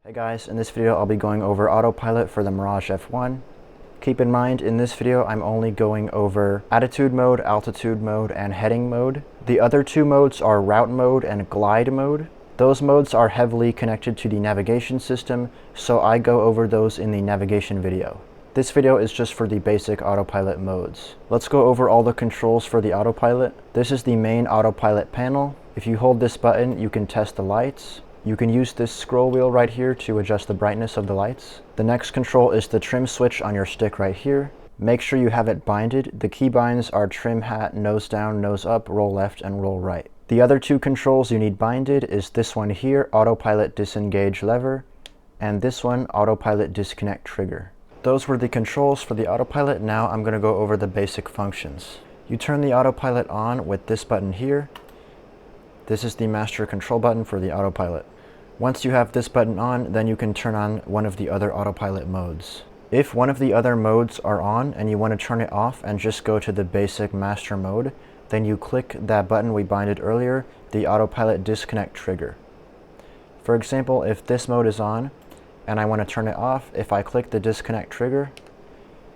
Hey guys, in this video I'll be going over autopilot for the Mirage F1. Keep in mind, in this video I'm only going over attitude mode, altitude mode, and heading mode. The other two modes are route mode and glide mode. Those modes are heavily connected to the navigation system, so I go over those in the navigation video. This video is just for the basic autopilot modes. Let's go over all the controls for the autopilot. This is the main autopilot panel. If you hold this button, you can test the lights. You can use this scroll wheel right here to adjust the brightness of the lights. The next control is the trim switch on your stick right here. Make sure you have it binded. The key binds are trim hat, nose down, nose up, roll left, and roll right. The other two controls you need binded is this one here, autopilot disengage lever, and this one, autopilot disconnect trigger. Those were the controls for the autopilot. Now I'm going to go over the basic functions. You turn the autopilot on with this button here. This is the master control button for the autopilot. Once you have this button on, then you can turn on one of the other autopilot modes. If one of the other modes are on and you want to turn it off and just go to the basic master mode, then you click that button we binded earlier, the autopilot disconnect trigger. For example, if this mode is on and I want to turn it off, if I click the disconnect trigger,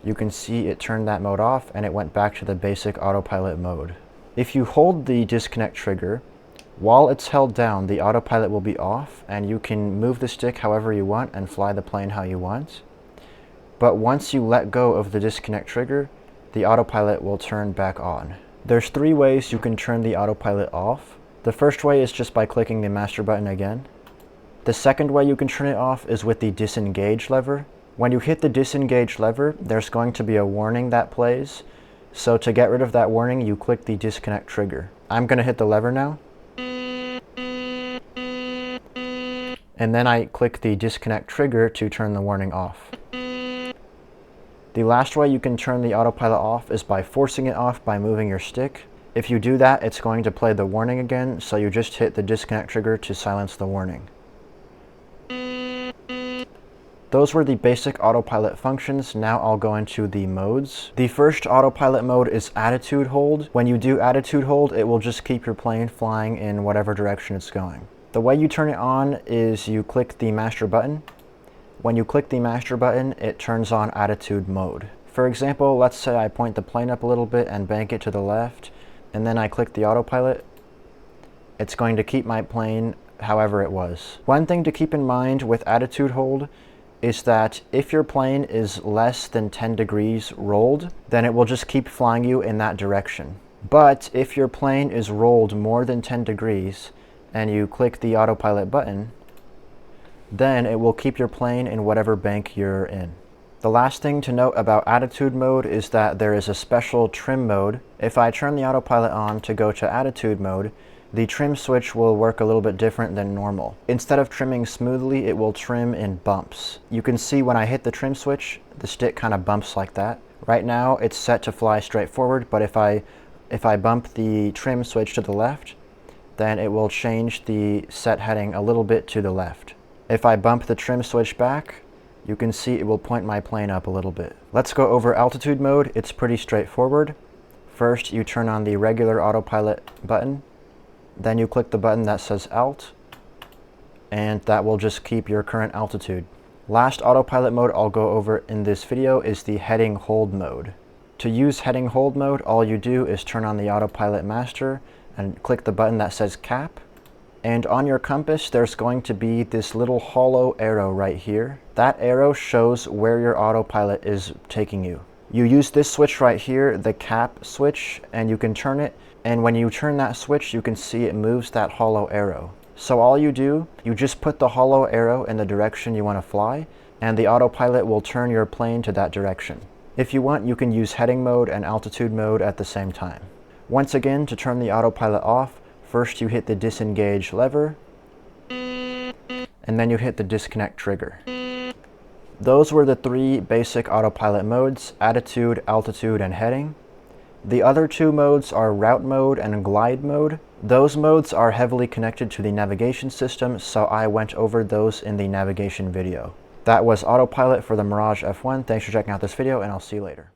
you can see it turned that mode off and it went back to the basic autopilot mode. If you hold the disconnect trigger, while it's held down, the autopilot will be off and you can move the stick however you want and fly the plane how you want. But once you let go of the disconnect trigger, the autopilot will turn back on. There's three ways you can turn the autopilot off. The first way is just by clicking the master button again. The second way you can turn it off is with the disengage lever. When you hit the disengage lever, there's going to be a warning that plays. So to get rid of that warning, you click the disconnect trigger. I'm going to hit the lever now. And then I click the disconnect trigger to turn the warning off. The last way you can turn the autopilot off is by forcing it off by moving your stick. If you do that, it's going to play the warning again, so you just hit the disconnect trigger to silence the warning. Those were the basic autopilot functions. Now I'll go into the modes. The first autopilot mode is attitude hold. When you do attitude hold, it will just keep your plane flying in whatever direction it's going. The way you turn it on is you click the master button. When you click the master button, it turns on attitude mode. For example, let's say I point the plane up a little bit and bank it to the left, and then I click the autopilot. It's going to keep my plane however it was. One thing to keep in mind with attitude hold is that if your plane is less than 10 degrees rolled, then it will just keep flying you in that direction. But if your plane is rolled more than 10 degrees, and you click the autopilot button, then it will keep your plane in whatever bank you're in. The last thing to note about attitude mode is that there is a special trim mode. If I turn the autopilot on to go to attitude mode, the trim switch will work a little bit different than normal. Instead of trimming smoothly, it will trim in bumps. You can see when I hit the trim switch, the stick kind of bumps like that. Right now it's set to fly straight forward, but if I bump the trim switch to the left, then it will change the set heading a little bit to the left. If I bump the trim switch back, you can see it will point my plane up a little bit. Let's go over altitude mode. It's pretty straightforward. First, you turn on the regular autopilot button. Then you click the button that says alt, and that will just keep your current altitude. Last autopilot mode I'll go over in this video is the heading hold mode. To use heading hold mode, all you do is turn on the autopilot master and click the button that says cap. And on your compass, there's going to be this little hollow arrow right here. That arrow shows where your autopilot is taking you. You use this switch right here, the cap switch, and you can turn it. And when you turn that switch, you can see it moves that hollow arrow. So all you do, you just put the hollow arrow in the direction you want to fly, and the autopilot will turn your plane to that direction. If you want, you can use heading mode and altitude mode at the same time. Once again, to turn the autopilot off, first you hit the disengage lever, and then you hit the disconnect trigger. Those were the three basic autopilot modes: attitude, altitude, and heading. The other two modes are route mode and glide mode. Those modes are heavily connected to the navigation system, so I went over those in the navigation video. That was autopilot for the Mirage F1. Thanks for checking out this video, and I'll see you later.